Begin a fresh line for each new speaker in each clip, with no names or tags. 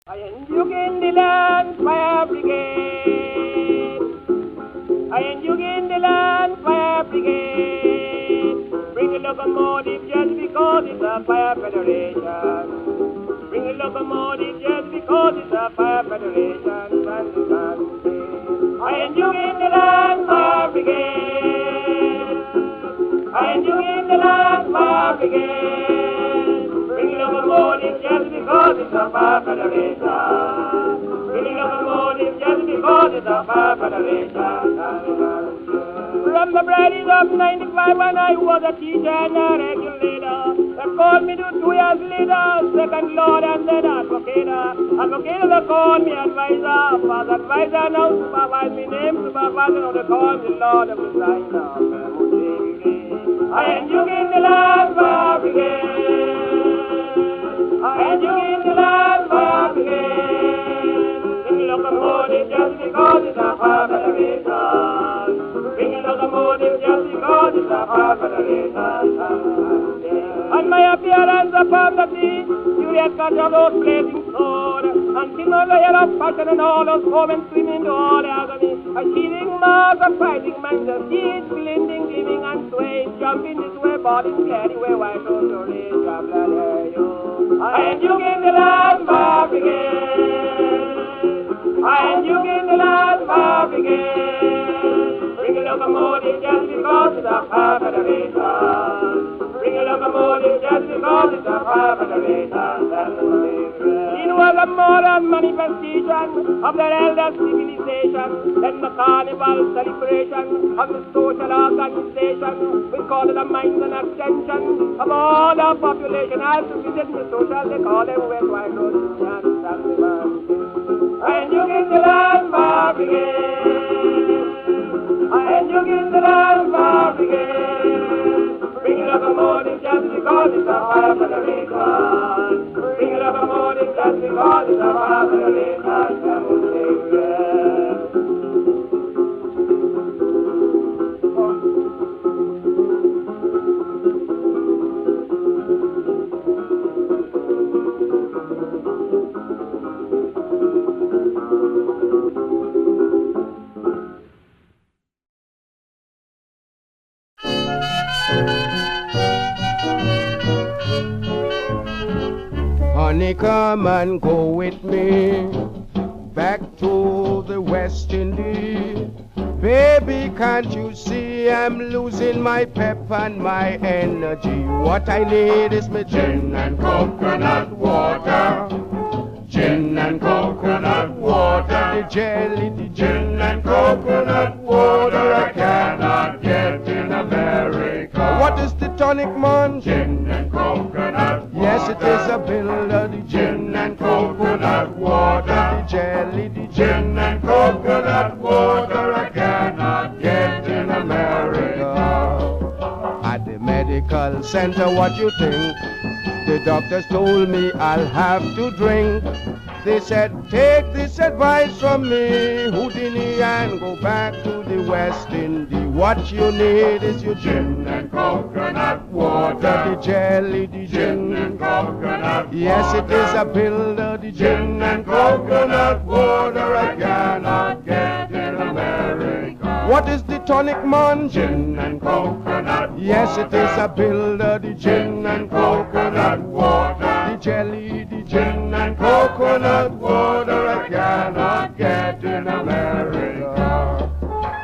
I ain't in the land fire brigade. I ain't in the land fire brigade. Bring a locomotive just because it's a fire federation. Bring a locomotive just because it's a fire federation. I ain't in the land fire brigade. I ain't in the land fire brigade. Bring a locomotive just because it's a fire federation. Bring a locomotive just because it's a fire federation. From the Bradies of 95 when I was a teacher and a regulator, they called me to 2 years later, second lord and then advocator. Advocator they called me advisor, past advisor now supervise me name, supervisor now they call me lord of designer. I ain't you in the land for brigade. I ain't you in the land for brigade. Bring a locomotive just because it's a fire federation. Bring a locomotive just because it's a fire federation. On my appearance upon the sea, Juliet got all those blazing sword, and King of the yellow passion and all those women swimming to all the agony. A sheathing mark of fighting man, the seeds blending, gleaming and swaying, jumping this way, bodies gliding way, white rose to raise, blah, blah, blah, yo. I ain't you in the land for brigade. I ain't you in the land for brigade. Bring a locomotive just because it's a fire federation. Bring a locomotive just because it's a fire federation. It was a modern manifestation of the elder civilization. Then the carnival celebration of the social organization. We call it a mind and extension of all the population. As to visit the social, they call them West White Road Union. And you get the land for brigade. And you get the land for brigade. Bring a locomotive just because it's a fire federation. Bring a locomotive just because it's a fire federation.
Honey, come and go with me back to the West Indies. Baby, can't you see I'm losing my pep and my energy? What I need is my gin and coconut water. Gin and coconut water. The jelly, the gin and coconut water I cannot get in America. What is the tonic, man? Gin and coconut water. Yes, it is a builder, the gin and coconut water. The jelly, the gin and coconut water I cannot get in America. At the medical center, what you think? The doctors told me I'll have to drink. They said, take this advice from me, Houdini, and go back to the West Indies. What you need is your gin and coconut water. The jelly, the gin and coconut water. Yes, it is a builder, the gin and coconut water I cannot get in America. What is the tonic, man? Gin and coconut water. Yes, it is a builder, the gin and coconut water. The jelly, the gin and coconut water I cannot get in America.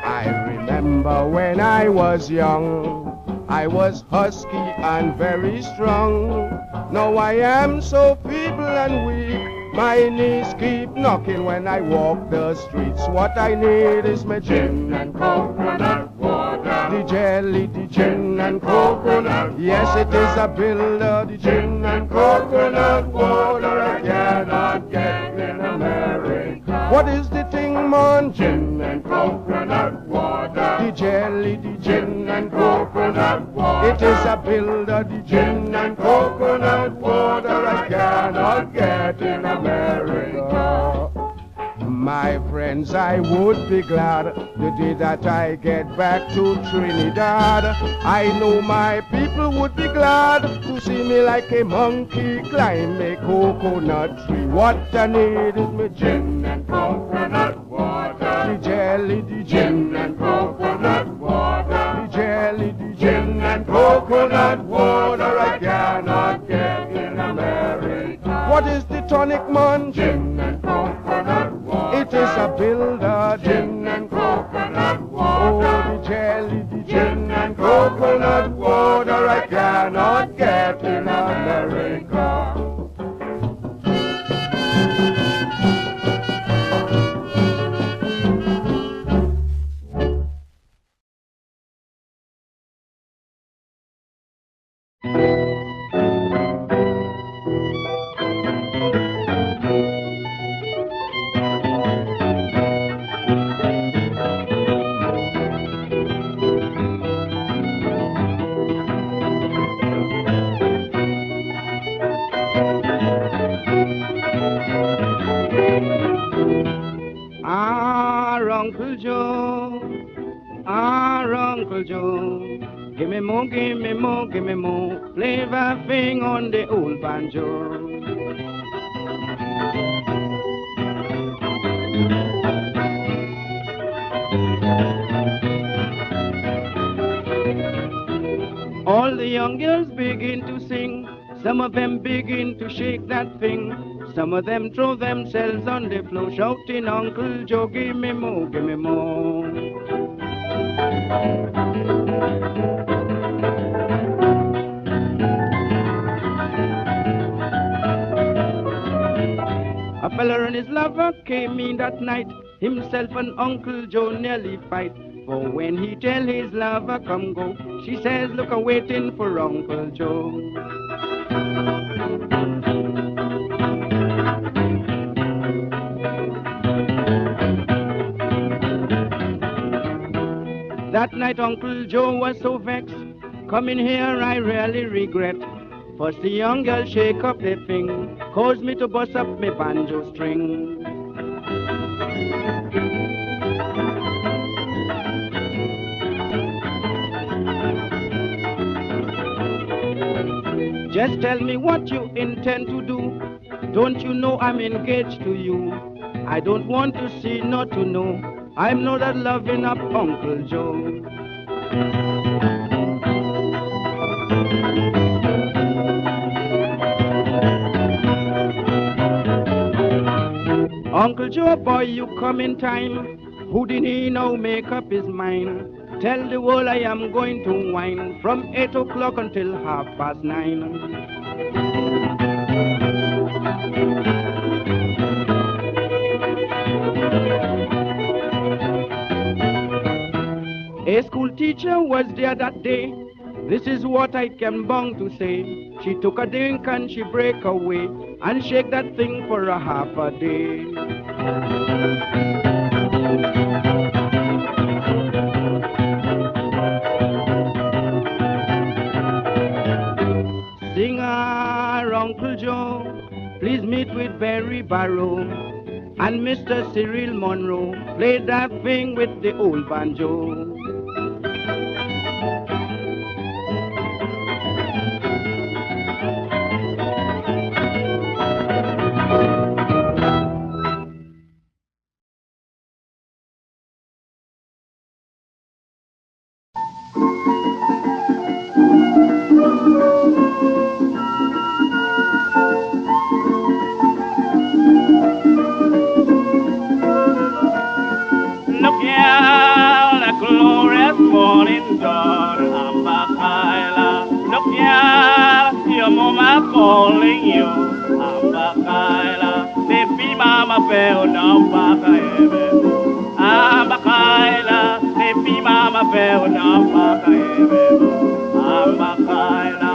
I remember when I was young, I was husky and very strong. Now I am so feeble and weak, my knees keep knocking when I walk the streets. What I need is my gin and coconut water. The jelly, the gin and coconut. Yes, it is a builder, the gin and coconut water I cannot get in America. What is the thing, man? Gin and coconut water. The jelly, the gin and coconut water. It is a builder, the gin and coconut water I cannot get in America. my friends, I would be glad the day that I get back to Trinidad. I know my people would be glad to see me like a monkey climb a coconut tree. What I need is me gin and coconut water. The jelly, the gin and coconut water. The jelly, the gin and coconut water I cannot get in America. What is the tonic, man? Gin and coconut water. It is a builder. Gin and coconut water. Oh, the jelly, the gin and coconut water I cannot get in America.
Uncle Joe, Uncle Joe, give me more, give me more, give me more, flavor thing on the old banjo. All the young girls begin to sing, some of them begin to shake that thing. Some of them throw themselves on the floor, shouting, Uncle Joe, give me more, give me more. A fella and his lover came in that night, himself and Uncle Joe nearly fight. For when he tell his lover come go, she says, look, I'm waiting for Uncle Joe. That night Uncle Joe was so vexed, coming here I really regret. First the young girl shake up the thing, caused me to bust up my banjo string. Just tell me what you intend to do. Don't you know I'm engaged to you? I don't want to see nor to know. I'm not that loving up Uncle Joe. Uncle Joe, boy, you come in time. Who did he now make up his mind? Tell the world I am going to whine from 8 o'clock until 9:30. A school teacher was there that day. This is what I can bound to say. She took a drink and she break away and shake that thing for a half a day. Singer Uncle Joe, please meet with Barry Barrow and Mr. Cyril Monroe. Play that thing with the old banjo.
Calling you, Ambakaila, baby mama fell down Bakaebe. Ambakaila, baby mama fell down Bakaebe. Ambakaila.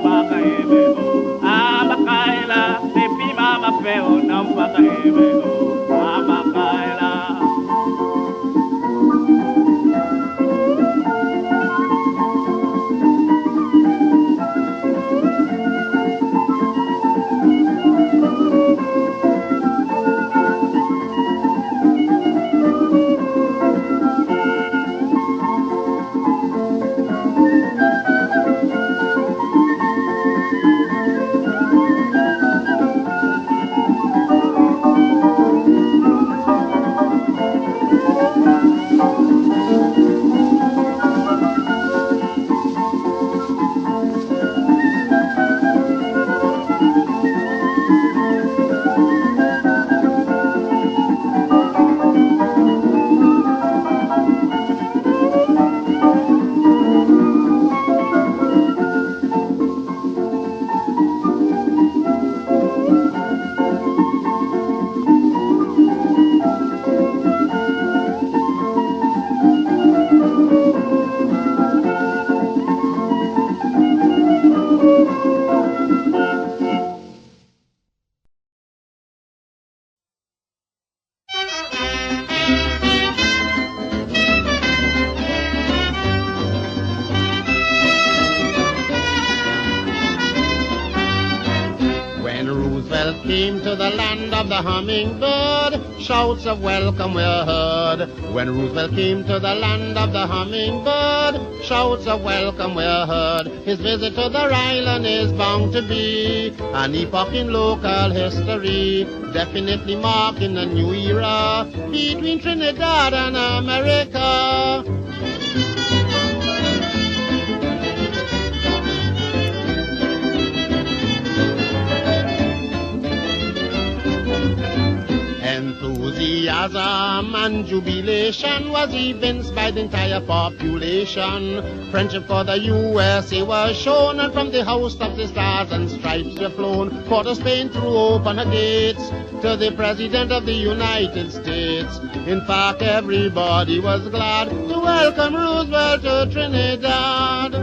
napakaibig Abakaila, pipi mama feo napakaibig Abakaila.
Came to the land of the hummingbird, shouts of welcome were heard. When Roosevelt came to the land of the hummingbird, shouts of welcome were heard. His visit to the island is bound to be an epoch in local history, definitely marking a new era between Trinidad and America. Enthusiasm and jubilation was evinced by the entire population. Friendship for the USA was shown, and from the house of the stars and stripes were flown. Port of Spain threw open her gates to the President of the United States. In fact, everybody was glad to welcome Roosevelt to Trinidad.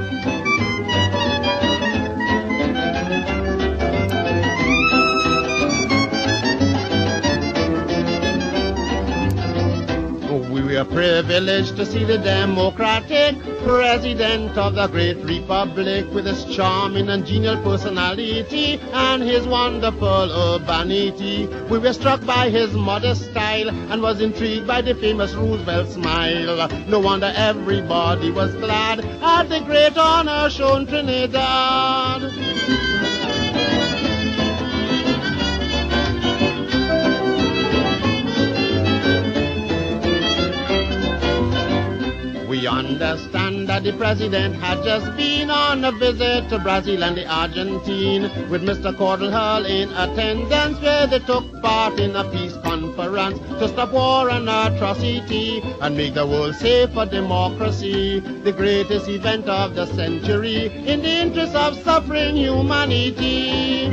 We are privileged to see the democratic president of the great republic with his charming and genial personality and his wonderful urbanity. We were struck by his modest style and was intrigued by the famous Roosevelt smile. No wonder everybody was glad at the great honor shown Trinidad. We understand that the president had just been on a visit to Brazil and the Argentine, with Mr. Cordell Hull in attendance, where they took part in a peace conference to stop war and atrocity and make the world safe for democracy, the greatest event of the century in the interest of suffering humanity.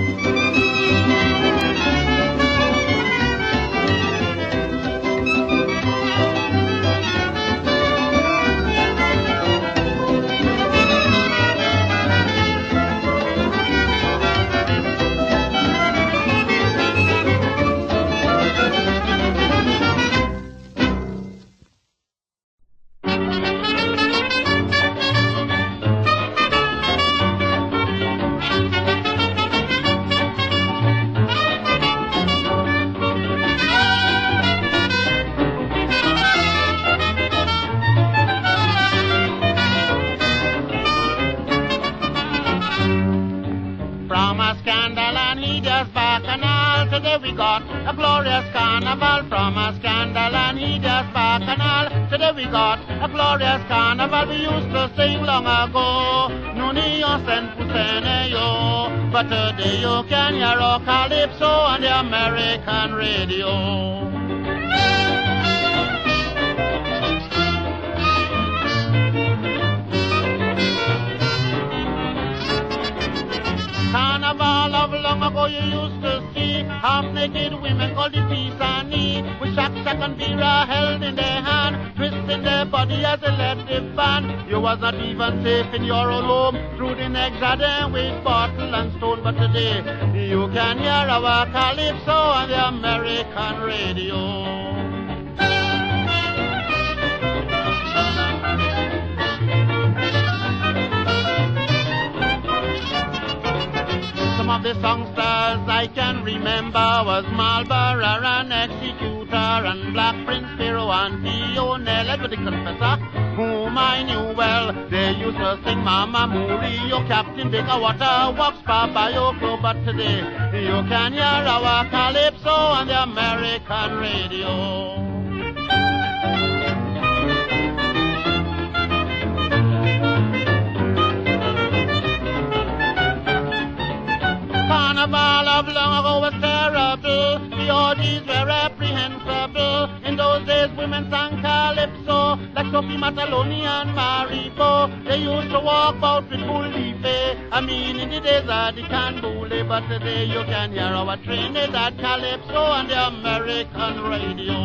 A glorious carnival from a scandal and he just bacchanal. Today we got a glorious carnival we used to sing long ago. No neon sen puseneyo, but today you can hear a Calypso on the American radio. Carnival of long ago you used to see half-naked women called the Pisani, with shack and beer held in their hand, twisting their body as elective fan. You was not even safe in your own home through the next garden with bottle and stone. But today you can hear our Calypso on the American radio. Some of the songsters I can remember was Marlborough and Executor and Black Prince Pharaoh and Fionel, Edward the Confessor, whom I knew well. They used to sing Mama Murillo, Captain Bigger Water, Walks Papa Yoko. But today you can hear our Calypso on the American radio. Carnival of long ago was terrible. The orgies were reprehensible. In those days women sang Calypso like Sophie Mataloni and Maribo. They used to walk out with Bulife. I mean in the days of the Canbule. But today you can hear our Trinidad Calypso on the American radio.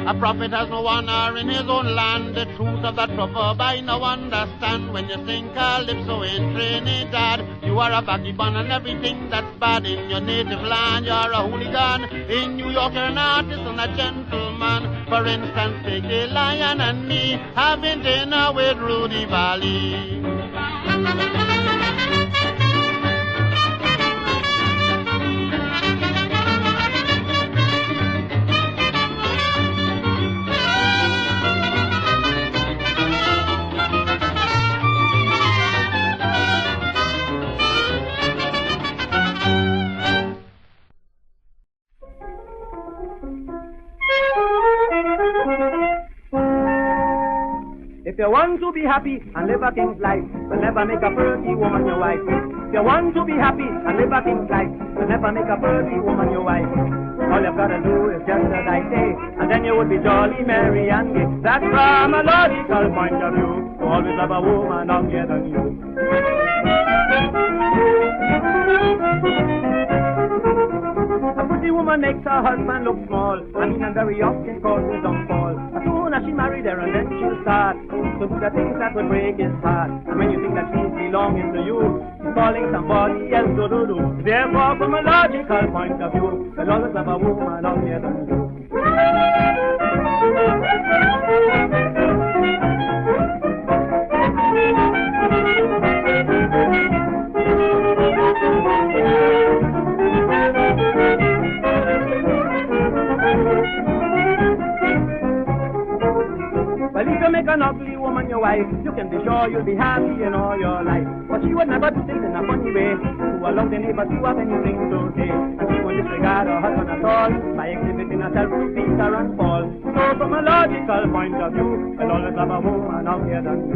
A prophet has no honor in his own land. The truth of that proverb I now understand. When you sing Calypso in Trinidad, you are a vagabond and everything that's bad in your native land. You're a hooligan. In New York, you're an artist and a gentleman. For instance, take the Lion and me having dinner with Rudy Valley.
If you want to be happy and live a king's life, but never make a pretty woman your wife. If you want to be happy and live a king's life, but never make a pretty woman your wife. All you've got to do is just as I say, and then you would be jolly, merry and gay. That's from a logical point of view. You always love a woman younger than you. A pretty woman makes her husband look small. I mean, and very often causes downfall. As soon as she married her, and then she'll start to do the things that would break his heart. And when you think that she's belonging to you, she's calling somebody else to do. Therefore, from a logical point of view, you'll always have a woman out here than you. Well, if you make an ugly woman your wife, you can be sure you'll be happy in all your life. But she would never do things in a funny way to allow the neighbors to have anything to say. And she won't disregard her husband at all by exhibiting herself to Peter and Paul. So from a logical point of view, I'll always have a woman out here than you.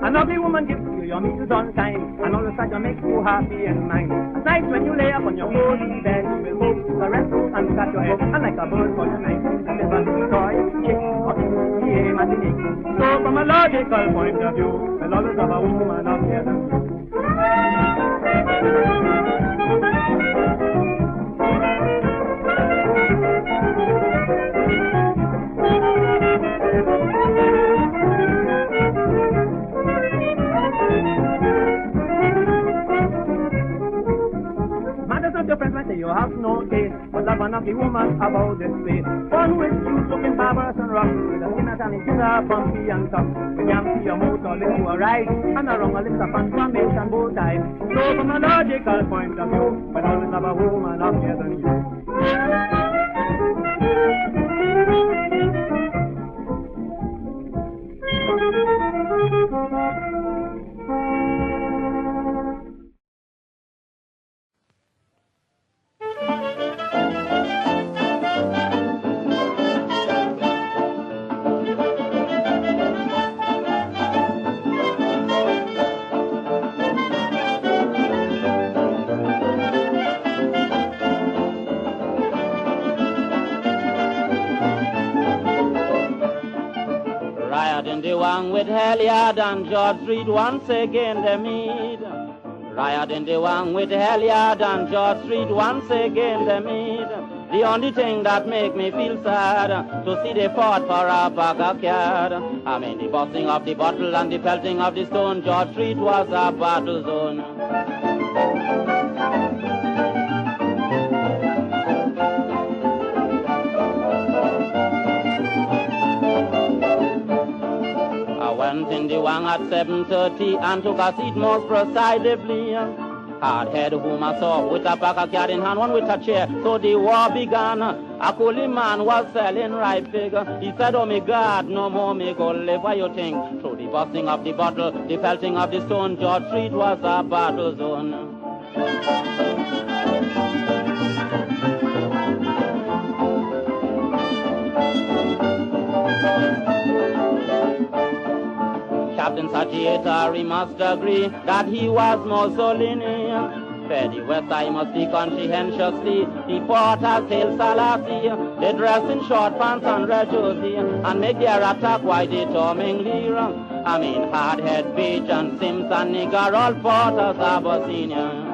An ugly woman gives you your meals on time, and all the time makes you happy in mind. At night when you lay up on your cozy bed, you will hope to caress you and scratch your head, and like a bird for your night, and never little toy, chick, or yeah, matinee. So from a logical point of view, I'll always have a woman out here than you. Your friends might say you have no taste, but love an ugly woman about this way. One who is cute, looking barbarous and rough, with a skin as an inch pumpy and tough. We can't see your motor, or lift you a ride, and a wrong a lift up and formation bow tie. So from a logical point of view, but always have a woman up here than you.
Riot in the one with Heliard and George Street, once again they meet. Riot in the one with Heliard and George Street, once again they meet. The only thing that make me feel sad to see they fought for a bag of card. I mean the busting of the bottle and the pelting of the stone, George Street was a battle zone. I went in the wang at 7:30 and took a seat most precisely. Hard-head whom I saw with a pack of card in hand, one with a chair, so the war began. A coolie man was selling ripe fig. He said, oh my God, no more me go live. What you think? Through the busting of the bottle, the pelting of the stone, George Street was a battle zone. Captain Saggiatore, he must agree that he was Mussolini. Fairly West, I must be conscientiously. The porters hail Selassie. They dress in short pants and red jersey and make their attack white determinedly. I mean, Hardhead, Beach and Sims and Nigger, all porters Abyssinia.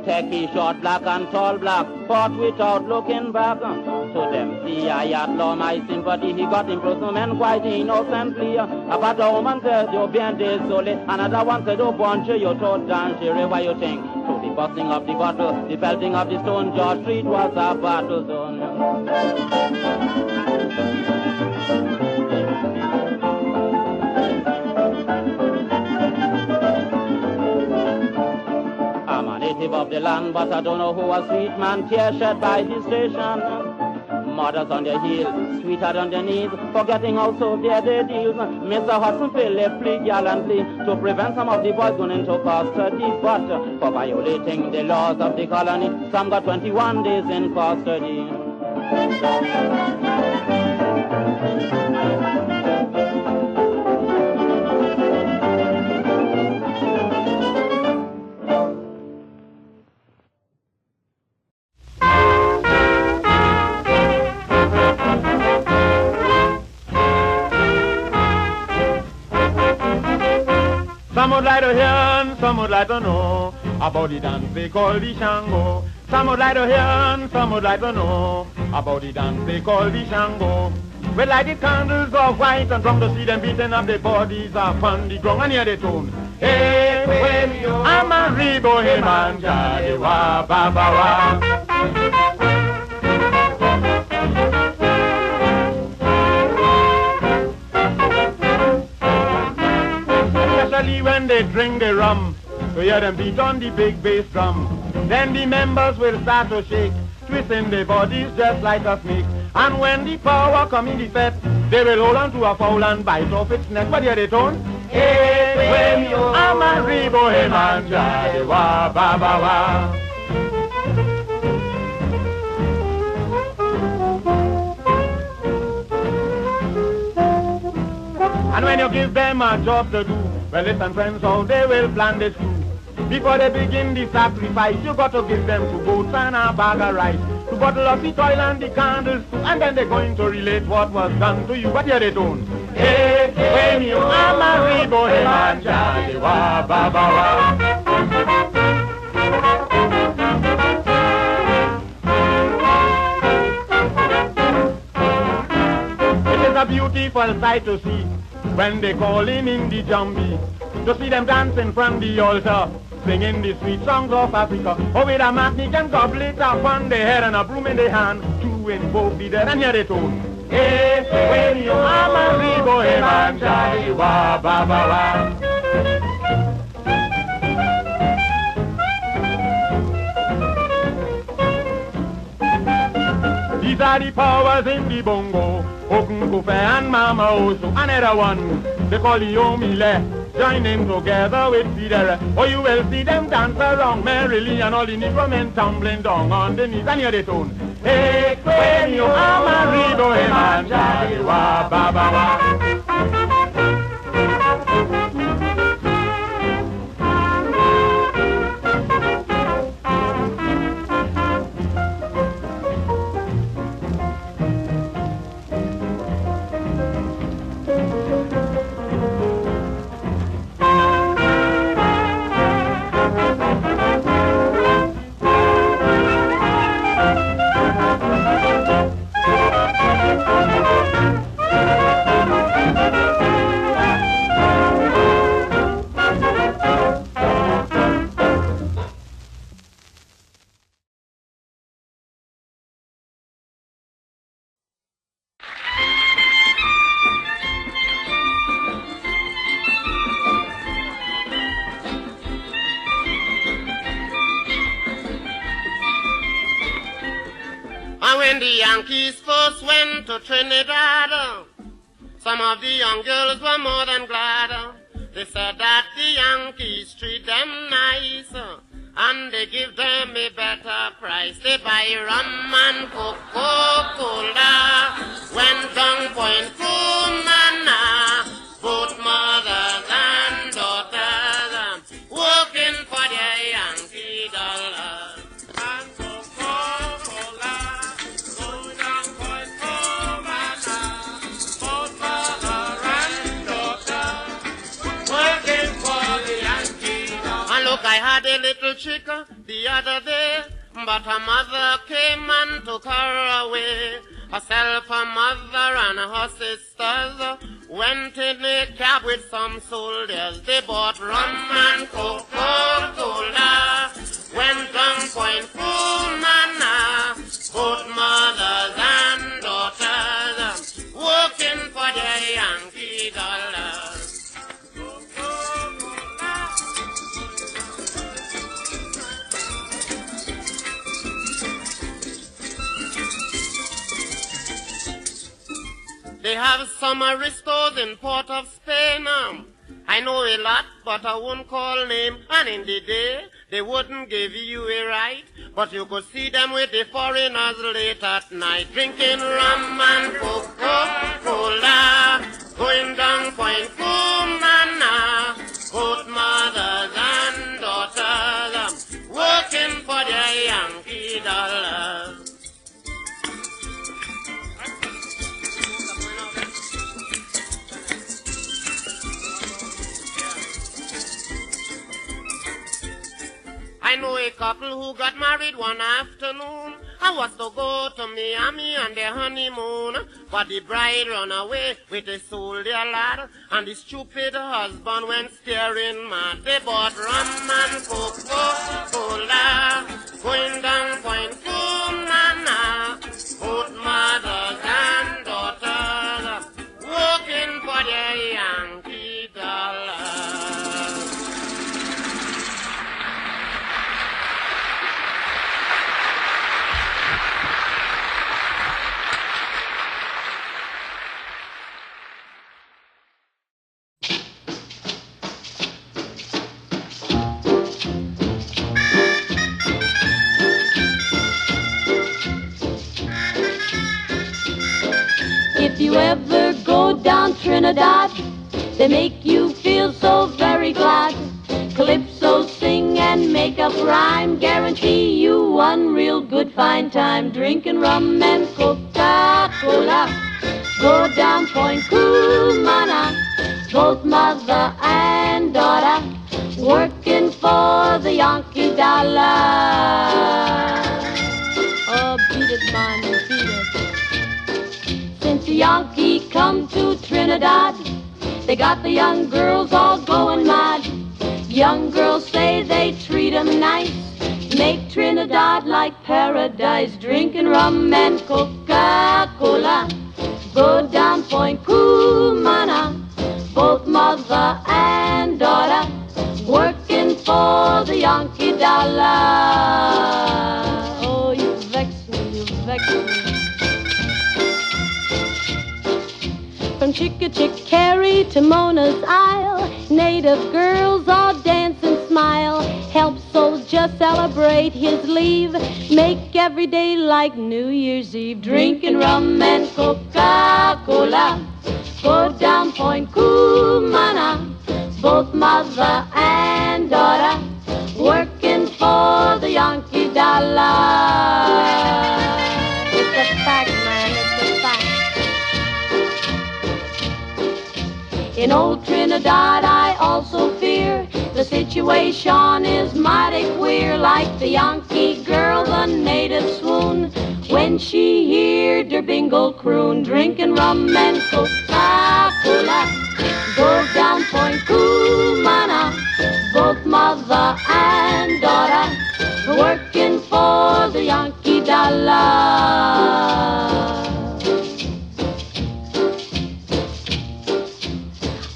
Techie, short black and tall black, fought without looking back. To them see I outlaw my sympathy. He got imprisonment quite innocently. About a woman said, you're bien désolé. Another one said, oh, bonjour, you're tot dangereux. What you think? To the busting of the bottle, the pelting of the stone, George Street was a battle zone. Of the land, but I don't know who a sweet man tear shed by the station. Mothers on their heels, sweetheart on their knees, forgetting how severe their deals. Mr. Hudson Philip plead gallantly to prevent some of the boys going into custody, but for violating the laws of the colony, some got 21 days in custody.
Some would like to hear and some would like to know about the dance they call the Shango. Some would like to hear and some would like to know about the dance they call the Shango. We light the candles of white and drum to see them beating up their bodies upon the ground and hear the tune. Hey, when you I'm a rebo, hey man, jade wa ba ba wa. Especially when they drink the rum, to hear them beat on the big bass drum. Then the members will start to shake, twisting their bodies just like a snake. And when the power come in the set, they will hold on to a fowl and bite off its neck. What hear they tone? Hey, when you I'm a rebo, hey man, jade wa ba ba wa. And when you give them a job to do, well, listen, friends, how they will plan this too. Before they begin the sacrifice, you got to give them 2 goats and a bag of rice, 2 bottles of sweet oil and the candles too, and then they're going to relate what was done to you. What hear they doing? Hey, when you are married, boy, man, jolly wa ba ba wa. It is a beautiful sight to see when they calling in the jambi, to see them dancing from the altar, singing the sweet songs of Africa. Oh, with a matnik and goblet upon their head and a broom in their hand, to invoke the dead and hear the tune. Hey, when you are married, boy, man, jolly wa ba ba wa. These are the powers in the bongo, Okun Kofe and Mama Oso. Another one, they call the Omile, joining together with Fidere. Oh, you will see them dance around merrily and all the Negro men tumbling down on the knees and hear the tune. Hey, when you are married, oh, hey, man, jolly wa ba ba wa.
when the Yankees first went to Trinidad, some of the young girls were more than glad. They said that the Yankees treat them nice, and they give them a better price. They buy rum and Coca-Cola when down Point Cumana, both mothers and daughters working for their Yankee dollars. And Coca-Cola, go down Point Cumana, both mothers and daughters working for the Yankee dollars. And look, I had a little chick the other day, but her mother came and took her away. Herself, her mother, and her sisters went in a cab with some soldiers. They bought rum and Coca-Cola, went down Point Cumana, both mothers and daughters working for their Yankee dollars. They have some aristos in Port of Spain. I know a lot, but I won't call name. And in the day, they wouldn't give you a right, but you could see them with the foreigners late at night, drinking rum and Coca-Cola, going down Point Cumana, both mothers and daughters working for their Yankee dollars. I know a couple who got married one afternoon. I was to go to Miami on their honeymoon, but the bride ran away with a soldier lad, and the stupid husband went staring mad. They bought rum and Coca-Cola, going down Point Cumana, both mothers and daughters working for their Yankee dollars.
If you ever go down Trinidad, they make you feel so very glad. Calypso sing and make up rhyme, guarantee you one real good fine time. Drinking rum and Coca-Cola, go down Point Cumana, both mother and daughter working for the Yankee dollar. Oh, beat it, man, beat it. Since the Yankee come to Trinidad, they got the young girls all going mad. Young girls say they treat 'em nice, make Trinidad like paradise. Drinking rum and Coca-Cola, go down Point Cumana, both mother and daughter working for the Yankee dollar. Oh, you vex me, you vex me. From Chickahominy to Mona's Isle, native girls all dance and smile, help soldier celebrate his leave, make every day like New Year's Eve. Drinking rum and Coca-Cola, go down Point Cumana, both mother and daughter working for the Yankee dollar. It's a fact, man, it's a fact. In old Trinidad I also fear the situation is mighty queer, like the Yankee girl, the native swoon when she heard her bingle croon. Drinking rum and Coca-Cola, go down Point Cumana, both mother and daughter working for the Yankee dollar.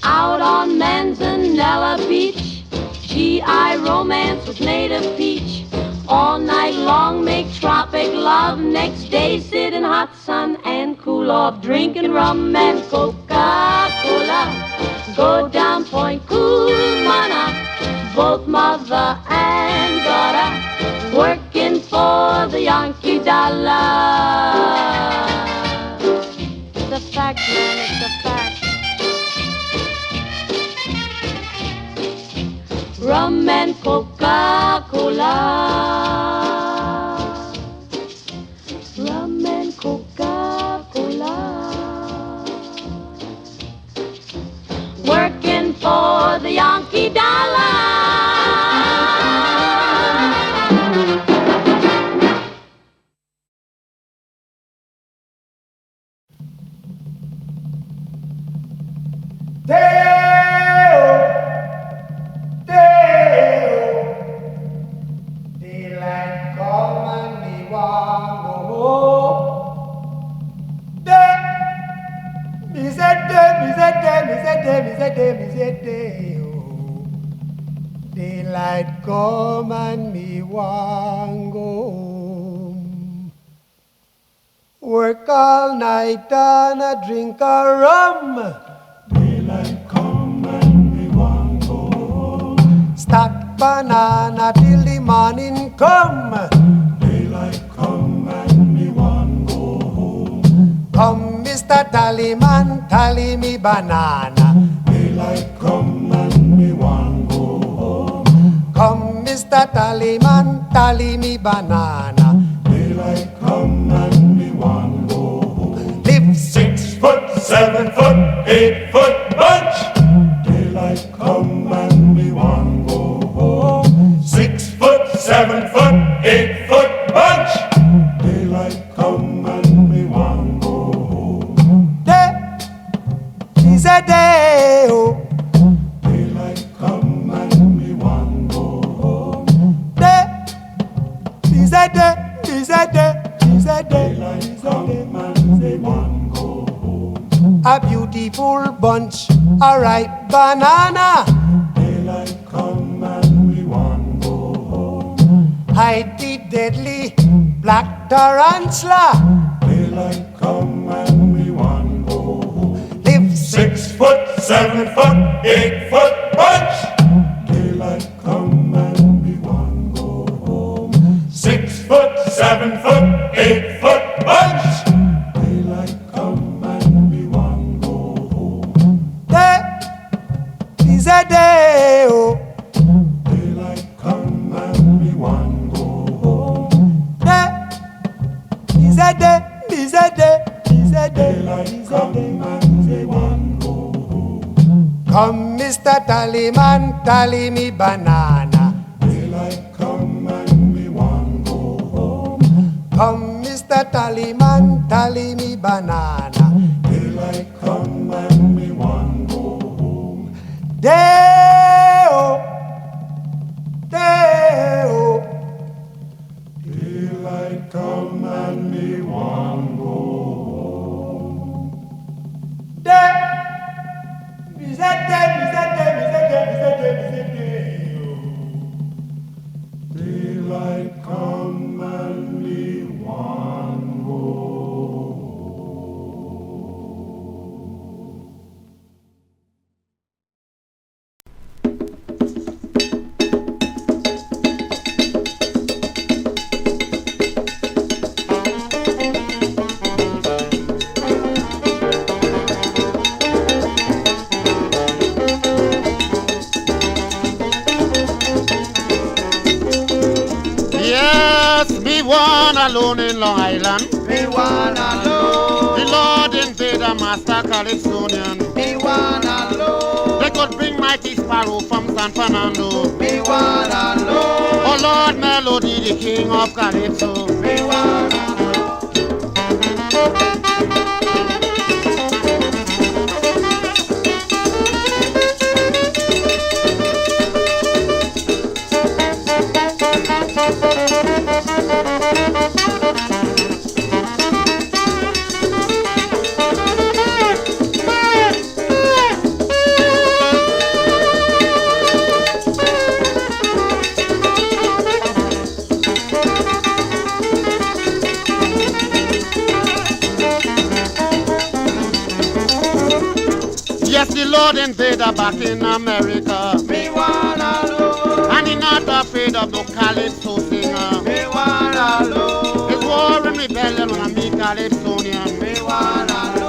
Out on Manzanella Beach, GI romance with native peach. All night long make tropic love. Next day sit in hot sun and cool off, drinking rum and Coca-Cola. Go down Point Cumana, both mother and daughter, working for the Yankee dollar. It's a fact, man, it's a fact. Rum and Coca-Cola. Rum and Coca-Cola. Working for the Yankee dollar.
Daylight come and me want go home. Me say oh. Daylight come and me want go home. Work all night and a drink a rum. Daylight come and me want go home. Stack banana till the morning come. Daylight come and me want go home. Come, Mr. Tallyman, tally me banana. Daylight come and me want go home. Come, Mr. Tallyman, tally me banana. Daylight come and me want go home. Live 6 foot, 7 foot, 8 foot bunch. Daylight come and me want go home. 6 foot, 7 foot, 8 foot bunch. Daylight come and me want go home. Day is a day, oh. Daylight come and me want go home. Day is a day, is a day, is a day. Daylight come and me want go home. A beautiful bunch, a ripe banana. Daylight come and we want go home. Hide the deadly black tarantula. Daylight come and we want go home. Live 6 foot, 7 foot, 8 foot bunch. Daylight come and we want go home. 6 foot, 7 foot, 8 foot bunch. Daylight come and we want go home. Day is a day, oh. Daylight come and we want go home. Day is a day, is a day, is a day. Daylight come and we want go home. Come, Mr. Tallyman, tally me banana. Daylight come and we want go home. Come, Mr. Tallyman, tally me banana. Daylight come and we want go home. Day-o, day-o. Daylight come and me want go home. Day, me say day, me say day, me say day, me say day, me say day-o. Daylight come and me want go home.
Yes, me one alone in Long Island.
Me one alone,
The Lord indeed a master Calypsonian.
me one alone,
They could bring mighty sparrow from San Fernando.
me one alone,
Oh Lord Melody, the king of Calypso.
me one alone.
Lord Invader back in America.
Me wanna know.
And he not afraid of no Calypso singer.
Me wanna know.
His war and rebellion when I meet Calypsonian.
Me wanna know.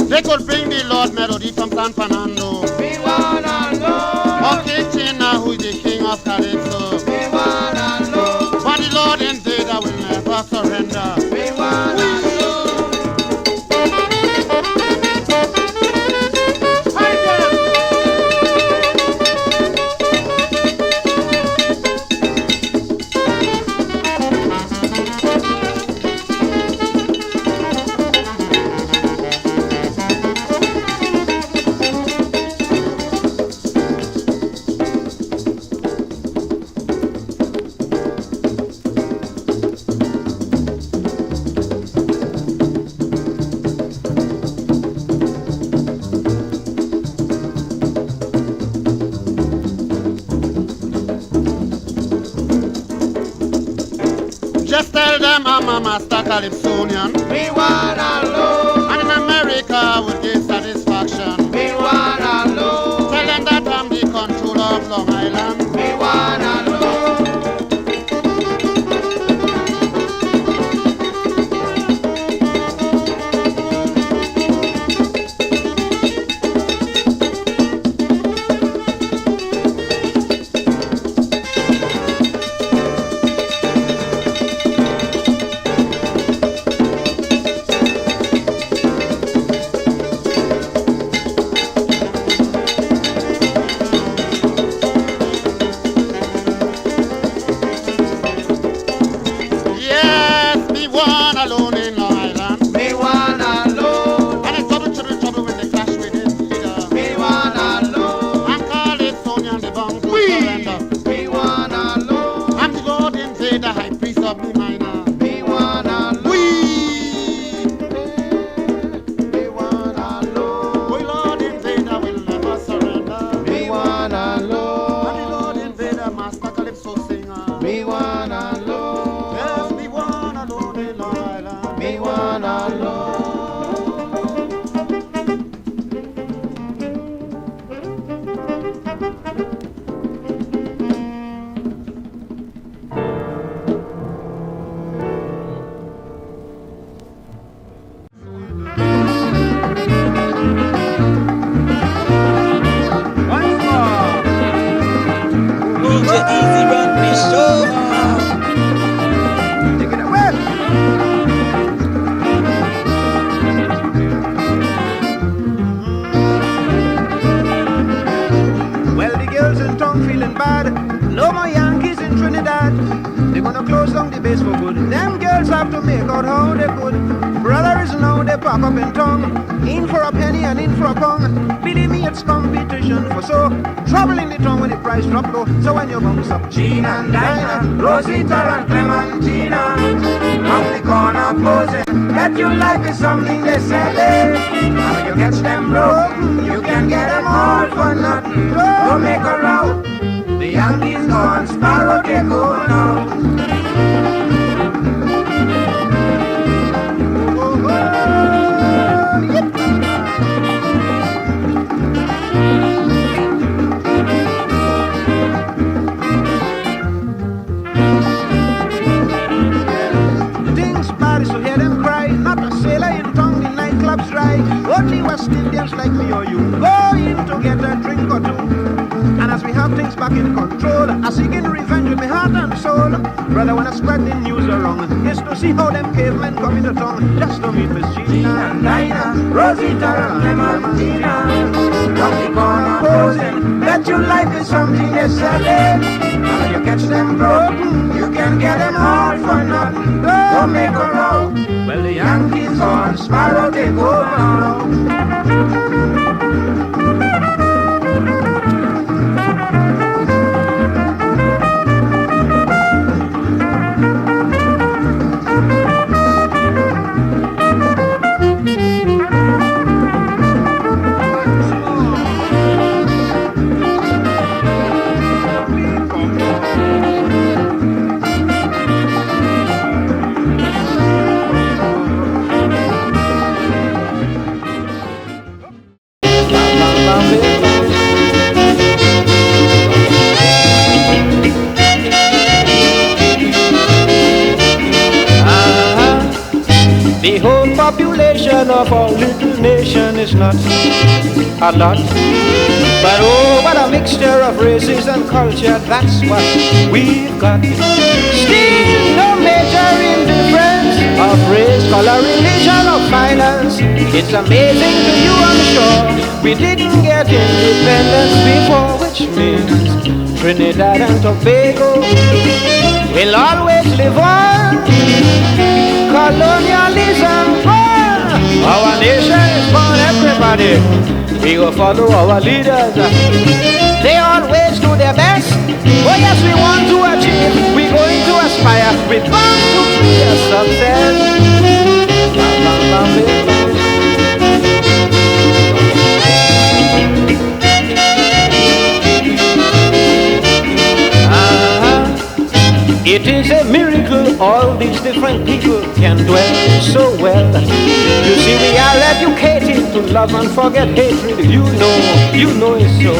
They could bring the Lord Melody from San Fernando.
Me wanna know.
Or King China, who is the king of Calypso.
Me wanna know.
But the Lord Invader will never surrender.
Me wanna know.
Just tell them I'm a master Calypsonian.
Me wanna know.
And in America will give satisfaction.
Me wanna know.
Tell them that I'm the controller of Long Island.
Me wanna know.
Yes, me one alone in Long Island.
Me wanna know.
And it's trouble when they clash with his leader.
Me wanna know.
I'm Calypsonian, the bound to surrender.
Me wanna know.
I'm the Lord Invader, high priest of me minor.
Me wanna know. Me wanna know.
We Lord Invader will never surrender.
Me wanna
And the
know.
Lord Invader, master Calypso singer.
Me wanna know.
Yes, me one alone in Long Island.
Me wanna know.
Once more.
DJ Easy run the show.
Take it away. Well, the girls in town feeling bad. No more Yankees in Trinidad. They're gonna close down the base for good. Them girls have to make out how they could. Brother is now they pack up in town. In for a penny and in for a pound. Believe me, it's competition for so. Trouble in the town when the price drop low. So when you bounce up, Gina and Dinah, Rosita and Clementina, on the corner posing, that you like is something they selling. And when you catch them broken, you can get them all for nothing. Don't make a row. The Yankees gone, Sparrow they go now. Things bad, so hear them cry. Not a sailor in town, the nightclubs dry. Only West Indians like me or you go in to get a drink or two. And as we have things back in control, I seek in revenge with my heart and soul. Brother, when I spread the news around, it's to
See how them cavemen come into town just to meet Miss Gina and Dinah, Rosita and Clementina. Round the corner posing, bet your life is something yesterday. And when you catch them broken, you can get them all for nothing. Don't make a row. Well, the Yankees on Sparrow, they go down.
The whole population of our little nation is not a lot, but oh, what a mixture of races and culture, that's what we've got. Still no major indifference of race, color, religion or finance. It's amazing to you, I'm sure, we didn't get independence before, which means Trinidad and Tobago will always live on. Colonialism gone, our nation is gone, everybody. We go follow our leaders. They always do their best. Oh yes, we want to achieve, we're going to aspire, we're bound to be a success. It is a miracle all these different people can dwell so well. You see, we are educated to love and forget hatred. You know it's so.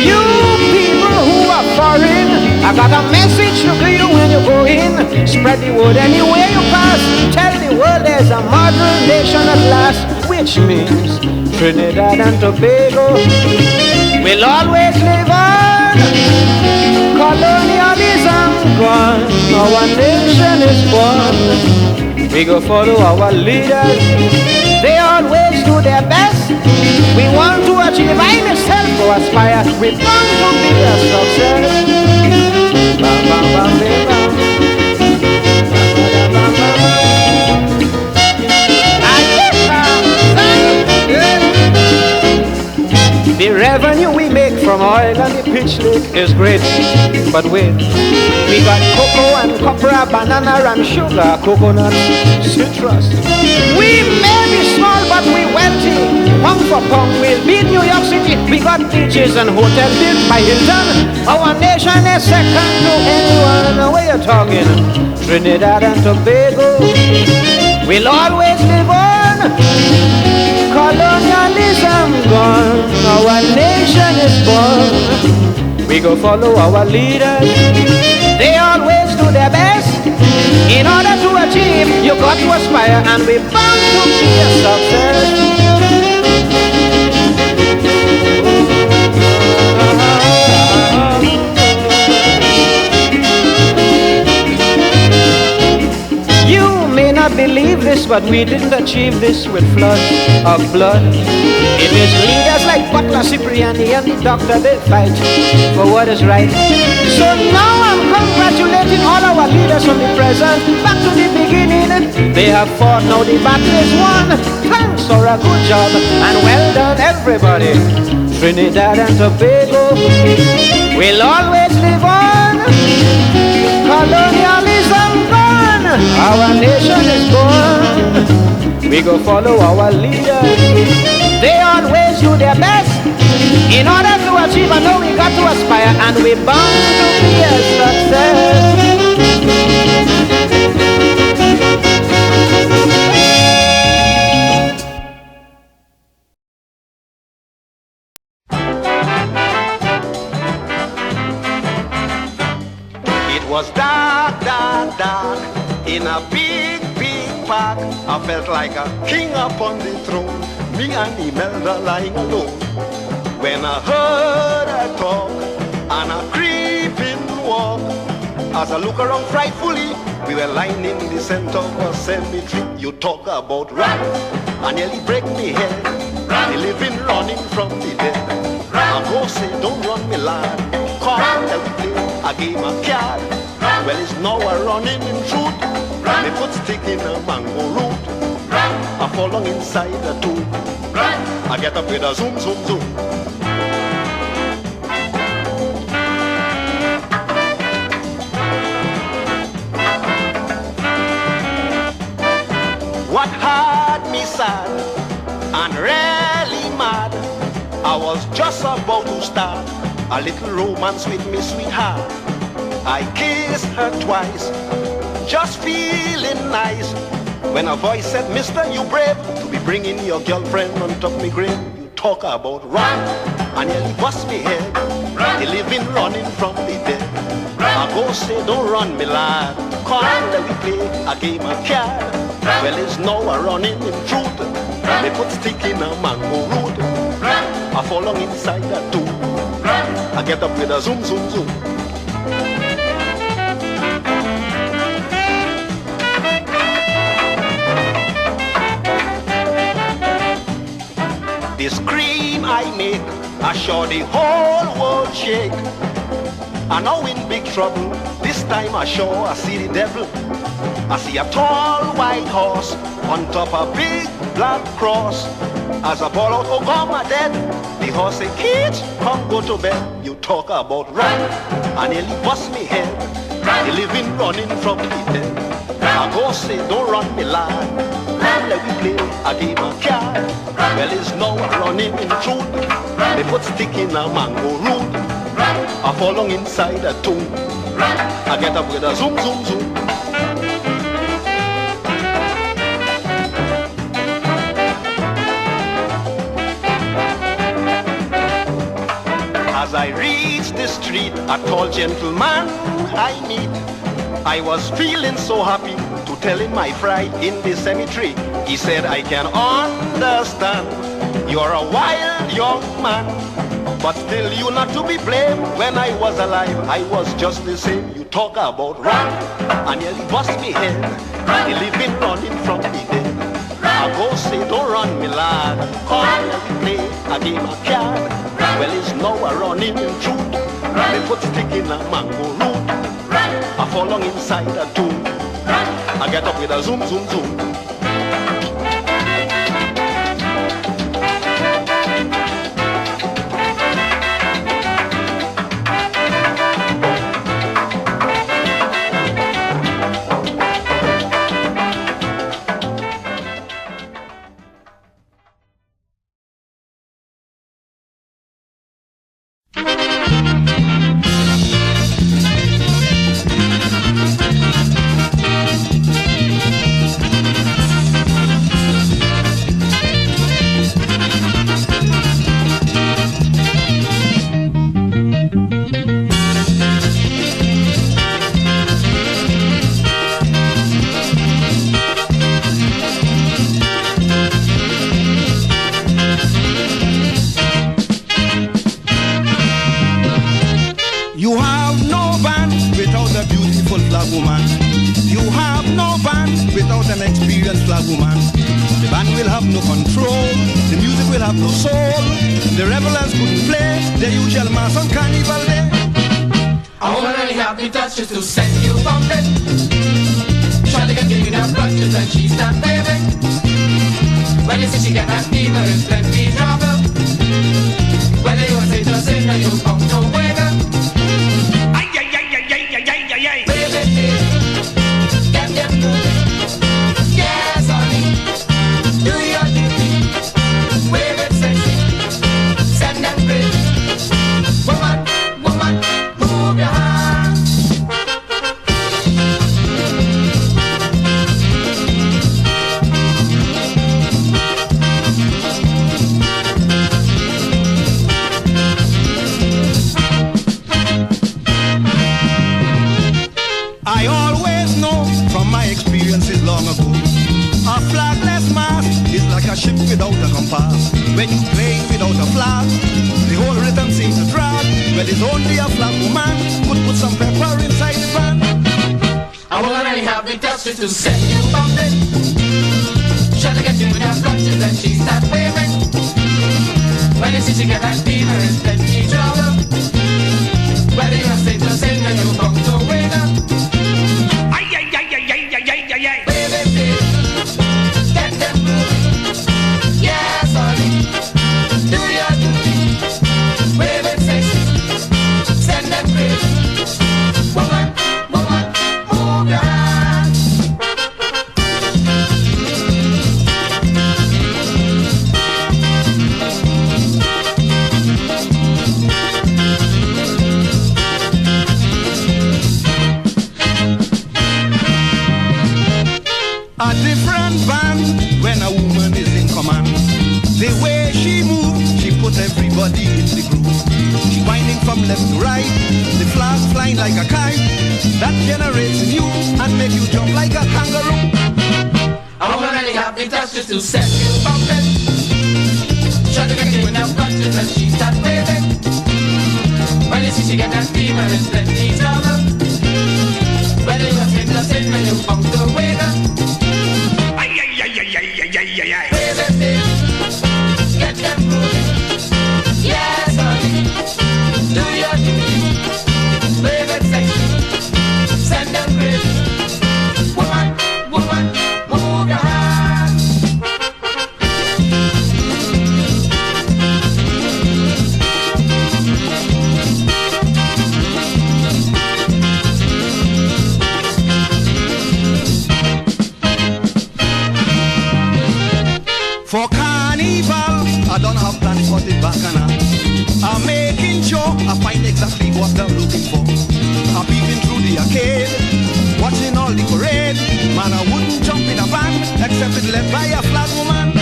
You people who are foreign, I got a message to give you when you go in. Spread the word anywhere you pass. Tell the world there's a modern nation at last, which means Trinidad and Tobago will always live on. Colonialism gone, our nation is born. We go follow our leaders, they always do their best. We want to achieve, I myself go aspire, we want to be a success. Bam, bam, bam, bam, bam. The revenue we make from oil and the pitch lake is great, but wait, we got cocoa and copra, banana and sugar, coconut, citrus. We may be small but we wealthy, pound for pound we'll beat New York City. We got beaches and hotels built by Hilton. Our nation is second to anyone. Where you talking? Trinidad and Tobago will always live on. Colonialism gone, our nation is born. We go follow our leaders, they always do their best. In order to achieve, you got to aspire, and we're bound to be a success. Not believe this, but we didn't achieve this with floods of blood. It is leaders like Butler, Cipriani, and the doctor that fight for what is right. So now I'm congratulating all our leaders from the present back to the beginning. They have fought, now the battle is won. Thanks for a good job, and well done everybody. Trinidad and Tobago will always live on. Colonialism gone, our nation is born. We go follow our leaders, they always do their best. In order to achieve, I know we got to aspire, and we're bound to be a success.
It was dark, dark, dark, in a big, big park. I felt like a king upon the throne, me and Imelda lying alone. When I heard her talk and a creeping walk, as I look around frightfully, We were lying in the center of a cemetery. You talk about run, and nearly break me head. The living running from the dead. I go say, don't run me lad. Come let we play a game of card. Well, it's now a running in truth. Me foot stick in a mango root. I fall along inside the tomb. I get up with a zoom, zoom, zoom. What had me sad and really mad, I was just about to start a little romance with me sweetheart. I kissed her twice, just feeling nice, when a voice said, Mister, you brave to be bringing your girlfriend on top me grave. You talk about run, and nearly bust me head. The living running from the dead. I go say, don't run me lad. Come let we play a game of card. Well, it's now a running in truth. They put stick in a mango root. I fall along inside that tomb. I get up with a zoom, zoom, zoom. The scream I make, I sure the whole world shake. I know in big trouble, this time I sure I see the devil. I see a tall white horse on top a big black cross. As I ball out, oh God, my dead. The horse say, kids, come go to bed. You talk about run, I nearly bust me head. The living running from the dead. I go say, don't run me lad. Let we play a game of card. Well, it's now running in truth. They put stick in a mango root. I fall along inside a tomb. I get up with a zoom, zoom, zoom. As I reached the street, a tall gentleman I meet. I was feeling so happy to tell him my fright in the cemetery. He said, I can understand, you're a wild young man, but still you not to be blamed. When I was alive, I was just the same. You talk about run, and nearly bust me head. The living running from the dead. I go say, don't run me lad. Come let me play a game of card. Well, it's now a running in truth. They put stick in a mango root. I fall along inside a tomb. I get up with a zoom, zoom, zoom.
Just to set you bumping. Charlie can give you the brushes and she's not waving. When you see she got that fever and plenty trouble. Whether you say just in or you come to wiggle. Ay, ay, ay, ay, ay, ay, ay, ay, ay. Wave it, get them moving. Yes, honey, do your duty. Wave it sexy, send them pretty. Woman, woman, move your hand.
A ship without a compass. When you play without a flag, the whole rhythm seems to drag. Well, it's only a flag woman could put some pepper inside the pan.
I I won't let any happy touch just to set you bumping. Try to get you in her clutches and she start waving. When you see she get that fever, it's plenty trouble. Whether you're sing or sing and you come to win up. Ay, ay, ay, ay, ay, ay, ay, ay, ay. Baby, baby, get them moving. Yes, honey, do your duty. Wave it sexy, send them crazy. Woman, woman, move your hands.
A different band when a woman is in command. The way she moves, she puts everybody in the groove. She winding from left to right, the flag flying like a kite. That generates in you and make you jump like a kangaroo.
I won't let any happy touch just to set you bumping. Try to get you in her clutches and she start waving. When you see she get that fever, it's plenty trouble. Whether you're sing or sing when you come to wake up. Ay, ay, ay, ay, ay, ay, ay, ay, ay. Baby, baby, get them moving. Yes, honey, do your duty. Wave it sexy, send them crazy. Woman, woman, move your hands.
For carnival, I don't have plans for the bacchanal. I'm making sure I find exactly what I'm looking for. I'm peeping through the arcade, watching all the parade. Man, I wouldn't jump in a van except it's led by a flag woman.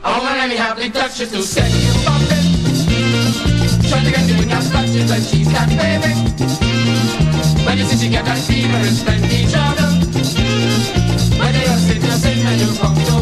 I won't let any happy touch just to set you bumping. Try to get you in her clutches and she start waving. When you see she get that fever, it's plenty trouble. Whether you're sing or sing and you come to